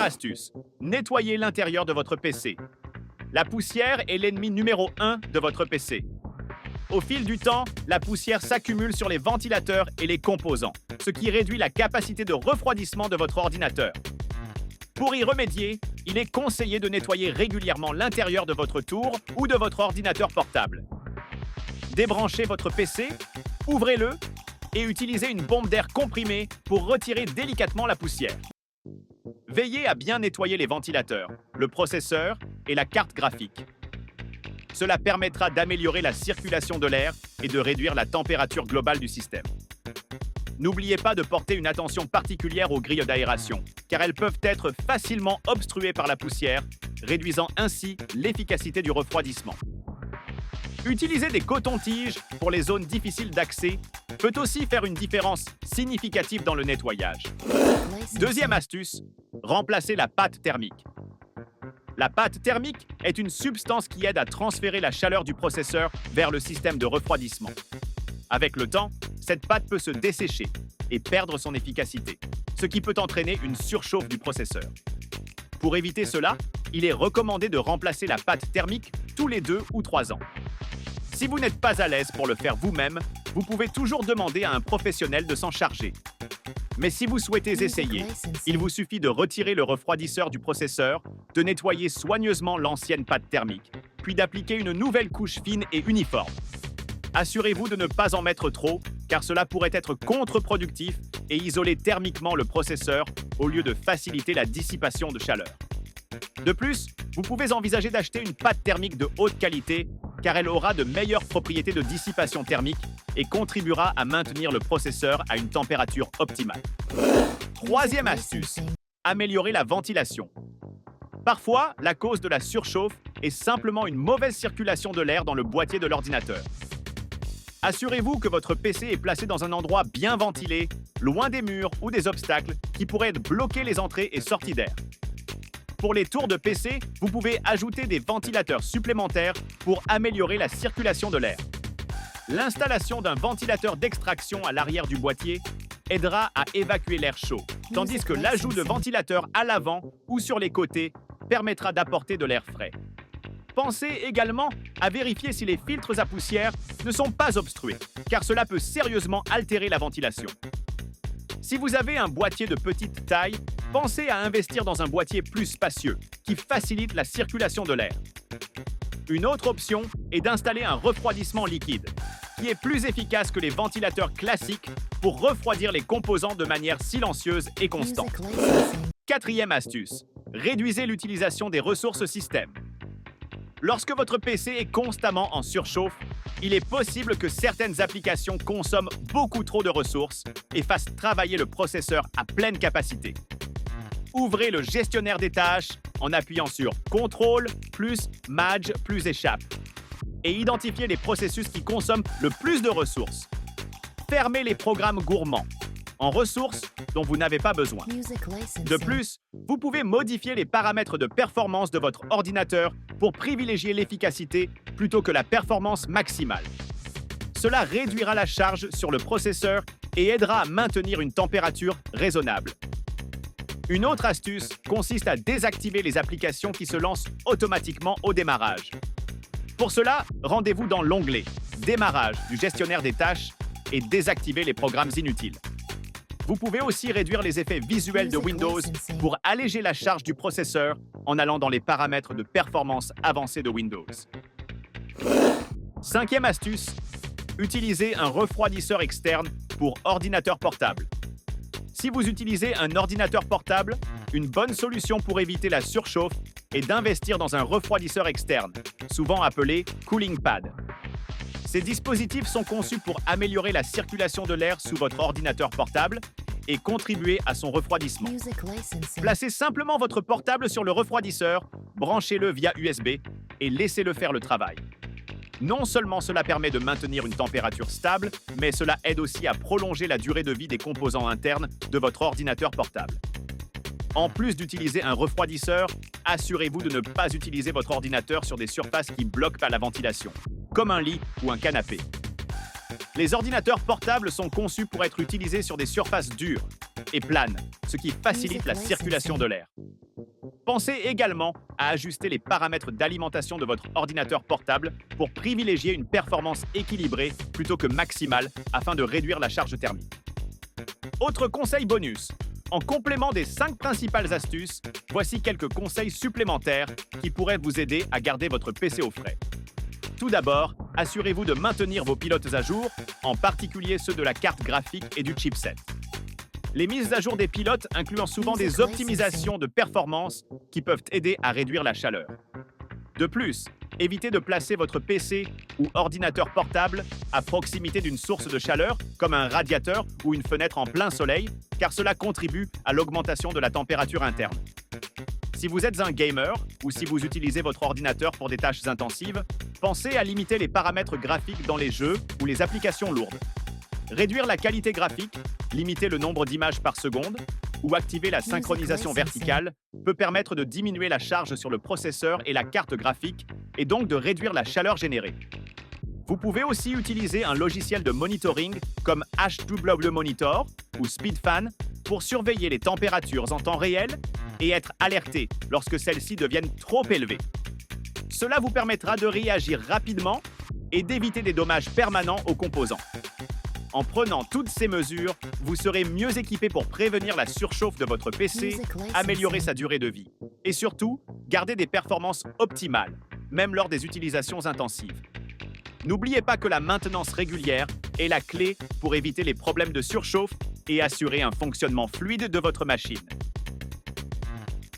astuce, nettoyez l'intérieur de votre PC. La poussière est l'ennemi numéro 1 de votre PC. Au fil du temps, la poussière s'accumule sur les ventilateurs et les composants, ce qui réduit la capacité de refroidissement de votre ordinateur. Pour y remédier, il est conseillé de nettoyer régulièrement l'intérieur de votre tour ou de votre ordinateur portable. Débranchez votre PC, ouvrez-le et utilisez une bombe d'air comprimée pour retirer délicatement la poussière. Veillez à bien nettoyer les ventilateurs, le processeur et la carte graphique. Cela permettra d'améliorer la circulation de l'air et de réduire la température globale du système. N'oubliez pas de porter une attention particulière aux grilles d'aération, car elles peuvent être facilement obstruées par la poussière, réduisant ainsi l'efficacité du refroidissement. Utiliser des cotons-tiges pour les zones difficiles d'accès peut aussi faire une différence significative dans le nettoyage. Deuxième astuce, remplacez la pâte thermique. La pâte thermique est une substance qui aide à transférer la chaleur du processeur vers le système de refroidissement. Avec le temps, cette pâte peut se dessécher et perdre son efficacité, ce qui peut entraîner une surchauffe du processeur. Pour éviter cela, il est recommandé de remplacer la pâte thermique tous les 2 ou 3 ans. Si vous n'êtes pas à l'aise pour le faire vous-même, vous pouvez toujours demander à un professionnel de s'en charger. Mais si vous souhaitez essayer, il vous suffit de retirer le refroidisseur du processeur, de nettoyer soigneusement l'ancienne pâte thermique, puis d'appliquer une nouvelle couche fine et uniforme. Assurez-vous de ne pas en mettre trop, car cela pourrait être contre-productif et isoler thermiquement le processeur au lieu de faciliter la dissipation de chaleur. De plus, vous pouvez envisager d'acheter une pâte thermique de haute qualité, car elle aura de meilleures propriétés de dissipation thermique et contribuera à maintenir le processeur à une température optimale. Troisième astuce, améliorer la ventilation. Parfois, la cause de la surchauffe est simplement une mauvaise circulation de l'air dans le boîtier de l'ordinateur. Assurez-vous que votre PC est placé dans un endroit bien ventilé, loin des murs ou des obstacles qui pourraient bloquer les entrées et sorties d'air. Pour les tours de PC, vous pouvez ajouter des ventilateurs supplémentaires pour améliorer la circulation de l'air. L'installation d'un ventilateur d'extraction à l'arrière du boîtier aidera à évacuer l'air chaud, tandis que l'ajout de ventilateurs à l'avant ou sur les côtés permettra d'apporter de l'air frais. Pensez également à vérifier si les filtres à poussière ne sont pas obstrués, car cela peut sérieusement altérer la ventilation. Si vous avez un boîtier de petite taille, pensez à investir dans un boîtier plus spacieux, qui facilite la circulation de l'air. Une autre option est d'installer un refroidissement liquide, qui est plus efficace que les ventilateurs classiques pour refroidir les composants de manière silencieuse et constante. Quatrième astuce, réduisez l'utilisation des ressources système. Lorsque votre PC est constamment en surchauffe, il est possible que certaines applications consomment beaucoup trop de ressources et fassent travailler le processeur à pleine capacité. Ouvrez le gestionnaire des tâches en appuyant sur CTRL plus Maj plus Échappe et identifiez les processus qui consomment le plus de ressources. Fermez les programmes gourmands en ressources dont vous n'avez pas besoin. De plus, vous pouvez modifier les paramètres de performance de votre ordinateur pour privilégier l'efficacité plutôt que la performance maximale. Cela réduira la charge sur le processeur et aidera à maintenir une température raisonnable. Une autre astuce consiste à désactiver les applications qui se lancent automatiquement au démarrage. Pour cela, rendez-vous dans l'onglet « Démarrage » du gestionnaire des tâches et désactivez les programmes inutiles. Vous pouvez aussi réduire les effets visuels de Windows pour alléger la charge du processeur en allant dans les paramètres de performance avancés de Windows. Cinquième astuce, utilisez un refroidisseur externe pour ordinateur portable. Si vous utilisez un ordinateur portable, une bonne solution pour éviter la surchauffe est d'investir dans un refroidisseur externe, souvent appelé cooling pad. Ces dispositifs sont conçus pour améliorer la circulation de l'air sous votre ordinateur portable et contribuer à son refroidissement. Placez simplement votre portable sur le refroidisseur, branchez-le via USB et laissez-le faire le travail. Non seulement cela permet de maintenir une température stable, mais cela aide aussi à prolonger la durée de vie des composants internes de votre ordinateur portable. En plus d'utiliser un refroidisseur, assurez-vous de ne pas utiliser votre ordinateur sur des surfaces qui bloquent pas la ventilation, comme un lit ou un canapé. Les ordinateurs portables sont conçus pour être utilisés sur des surfaces dures, et plane, ce qui facilite la circulation de l'air. Pensez également à ajuster les paramètres d'alimentation de votre ordinateur portable pour privilégier une performance équilibrée plutôt que maximale afin de réduire la charge thermique. Autre conseil bonus, en complément des 5 principales astuces, voici quelques conseils supplémentaires qui pourraient vous aider à garder votre PC au frais. Tout d'abord, assurez-vous de maintenir vos pilotes à jour, en particulier ceux de la carte graphique et du chipset. Les mises à jour des pilotes incluent souvent des optimisations de performance qui peuvent aider à réduire la chaleur. De plus, évitez de placer votre PC ou ordinateur portable à proximité d'une source de chaleur comme un radiateur ou une fenêtre en plein soleil, car cela contribue à l'augmentation de la température interne. Si vous êtes un gamer ou si vous utilisez votre ordinateur pour des tâches intensives, pensez à limiter les paramètres graphiques dans les jeux ou les applications lourdes. Réduire la qualité graphique, limiter le nombre d'images par seconde ou activer la synchronisation verticale peut permettre de diminuer la charge sur le processeur et la carte graphique et donc de réduire la chaleur générée. Vous pouvez aussi utiliser un logiciel de monitoring comme HW Monitor ou SpeedFan pour surveiller les températures en temps réel et être alerté lorsque celles-ci deviennent trop élevées. Cela vous permettra de réagir rapidement et d'éviter des dommages permanents aux composants. En prenant toutes ces mesures, vous serez mieux équipé pour prévenir la surchauffe de votre PC, améliorer sa durée de vie et surtout, garder des performances optimales, même lors des utilisations intensives. N'oubliez pas que la maintenance régulière est la clé pour éviter les problèmes de surchauffe et assurer un fonctionnement fluide de votre machine.